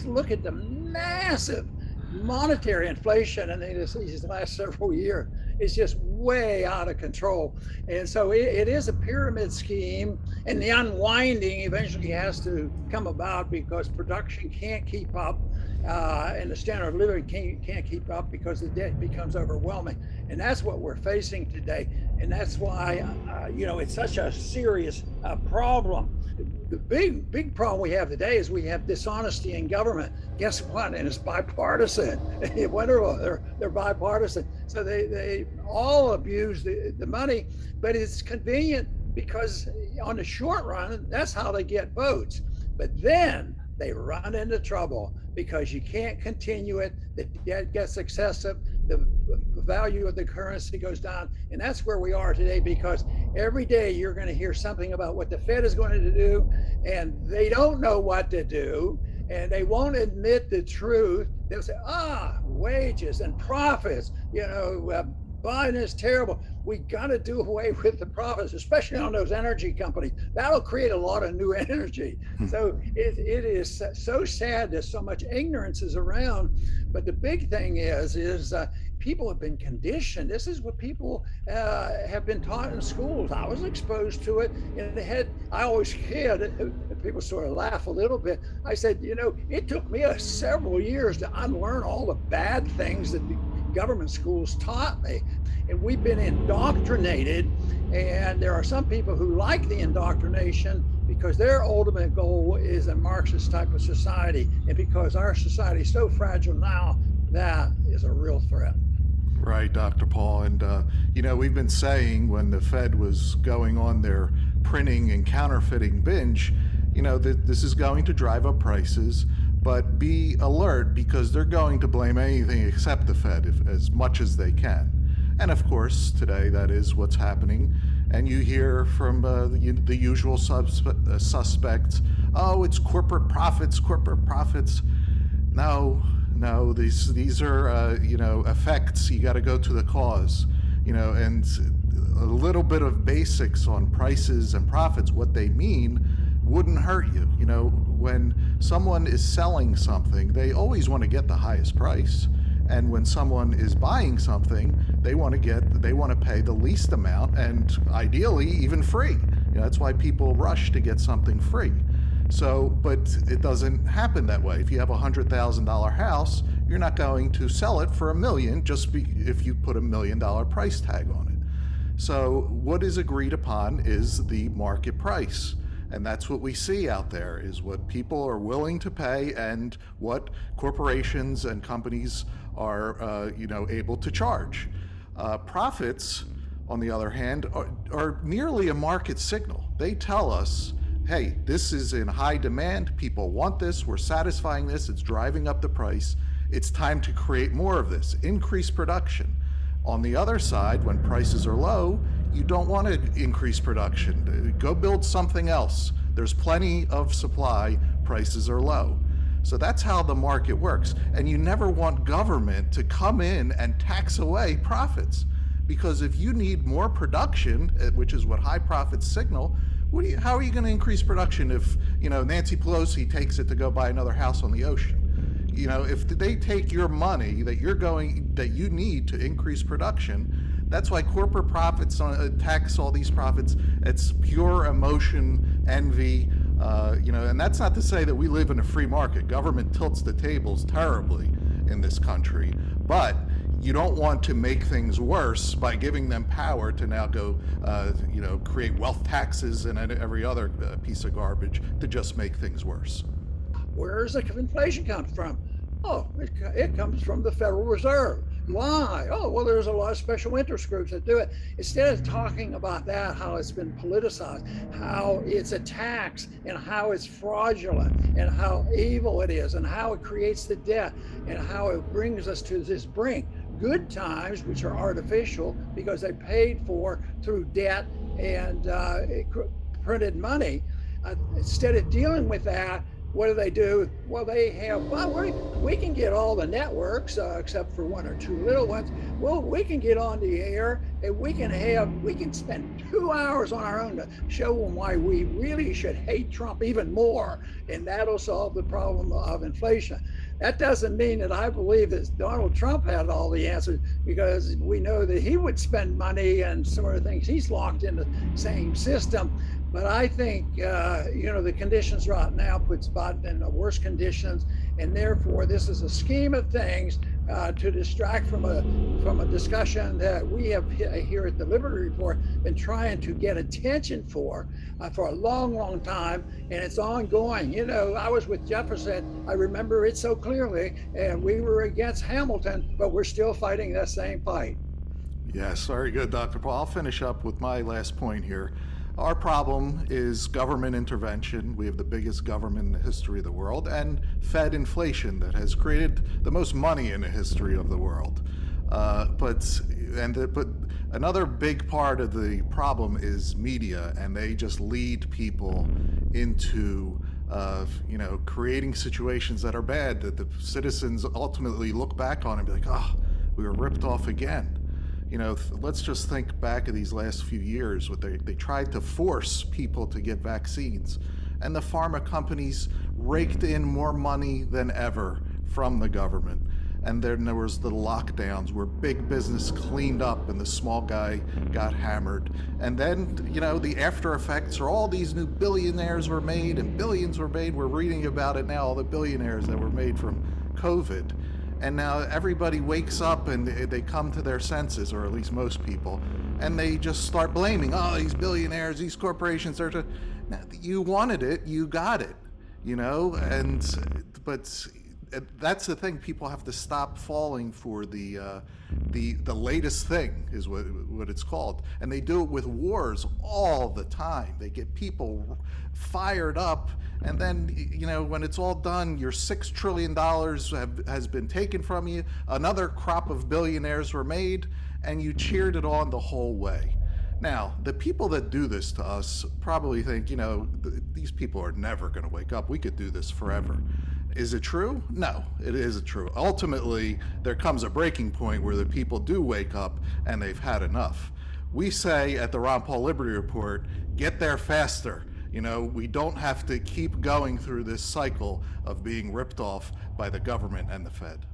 just look at the massive monetary inflation in these last several years. It's just way out of control. And so it is a pyramid scheme, and the unwinding eventually has to come about because production can't keep up, and the standard of living can't keep up because the debt becomes overwhelming. And that's what we're facing today. And that's why, it's such a serious problem. The big problem we have today is we have dishonesty in government. Guess what? And it's bipartisan. Wonderful. They're bipartisan. So they all abuse the money, but it's convenient because on the short run, that's how they get votes. But then they run into trouble because you can't continue it. The debt gets excessive. The value of the currency goes down. And that's where we are today, because every day you're going to hear something about what the Fed is going to do, and they don't know what to do, and they won't admit the truth. They'll say, wages and profits, Biden is terrible. We got to do away with the profits, especially on those energy companies. That'll create a lot of new energy. So it is so sad that so much ignorance is around. But the big thing is people have been conditioned. This is what people have been taught in schools. I was exposed to it in the head. I always kid, people sort of laugh a little bit. I said, it took me several years to unlearn all the bad things that the government schools taught me. And we've been indoctrinated, and there are some people who like the indoctrination because their ultimate goal is a Marxist type of society. And because our society is so fragile now, that is a real threat. Right, Dr. Paul. And, we've been saying when the Fed was going on their printing and counterfeiting binge, this is going to drive up prices, but be alert because they're going to blame anything except the Fed as much as they can. And of course, today that is what's happening. And you hear from the usual suspects, it's corporate profits. No, these are, effects. You got to go to the cause, and a little bit of basics on prices and profits, what they mean, wouldn't hurt you. When someone is selling something, they always want to get the highest price. And when someone is buying something, they want to pay the least amount, and ideally even free. That's why people rush to get something free. So, but it doesn't happen that way. If you have a $100,000 house, you're not going to sell it for $1 million if you put $1 million price tag on it. So what is agreed upon is the market price. And that's what we see out there, is what people are willing to pay and what corporations and companies are, able to charge. Profits, on the other hand, are merely a market signal. They tell us, hey, this is in high demand, people want this, we're satisfying this, it's driving up the price, it's time to create more of this, increase production. On the other side, when prices are low, you don't want to increase production. Go build something else. There's plenty of supply, prices are low. So that's how the market works. And you never want government to come in and tax away profits. Because if you need more production, which is what high profits signal, how are you going to increase production if, Nancy Pelosi takes it to go buy another house on the ocean? If they take your money that you need to increase production, that's why corporate profits tax all these profits. It's pure emotion, envy, and that's not to say that we live in a free market. Government tilts the tables terribly in this country, but you don't want to make things worse by giving them power to now go, create wealth taxes and every other piece of garbage to just make things worse. Where does the inflation come from? It comes from the Federal Reserve. Why? Well, there's a lot of special interest groups that do it. Instead of talking about that, how it's been politicized, how it's a tax, and how it's fraudulent, and how evil it is, and how it creates the debt, and how it brings us to this brink. Good times, which are artificial because they paid for through debt and printed money. Instead of dealing with that, what do? Well, they have, well, we can get all the networks except for one or two little ones. Well, we can get on the air and we can spend 2 hours on our own to show them why we really should hate Trump even more. And that'll solve the problem of inflation. That doesn't mean that I believe that Donald Trump had all the answers, because we know that he would spend money and some of the things he's locked in the same system. But I think, the conditions right now puts Biden in the worst conditions, and therefore this is a scheme of things to distract from a discussion that we have here at the Liberty Report been trying to get attention for a long, long time, and it's ongoing. I was with Jefferson. I remember it so clearly, and we were against Hamilton, but we're still fighting that same fight. Yes, very good, Dr. Paul. I'll finish up with my last point here. Our problem is government intervention. We have the biggest government in the history of the world, and Fed inflation that has created the most money in the history of the world. But another big part of the problem is media, and they just lead people into creating situations that are bad, that the citizens ultimately look back on and be like, oh, we were ripped off again. Let's just think back of these last few years. They tried to force people to get vaccines, and the pharma companies raked in more money than ever from the government. And then there was the lockdowns where big business cleaned up and the small guy got hammered. And then, the after effects are all these new billionaires were made and billions were made. We're reading about it now, all the billionaires that were made from COVID. And now everybody wakes up and they come to their senses, or at least most people, and they just start blaming, oh, these billionaires, these corporations are just... Now, you wanted it, you got it, but that's the thing. People have to stop falling for the latest thing, is what it's called, and they do it with wars all the time. They get people fired up, and then when it's all done, your $6 trillion has been taken from you. Another crop of billionaires were made, and you cheered it on the whole way. Now, the people that do this to us probably think, these people are never going to wake up. We could do this forever. Is it true? No, it isn't true. Ultimately, there comes a breaking point where the people do wake up and they've had enough. We say at the Ron Paul Liberty Report, get there faster. We don't have to keep going through this cycle of being ripped off by the government and the Fed.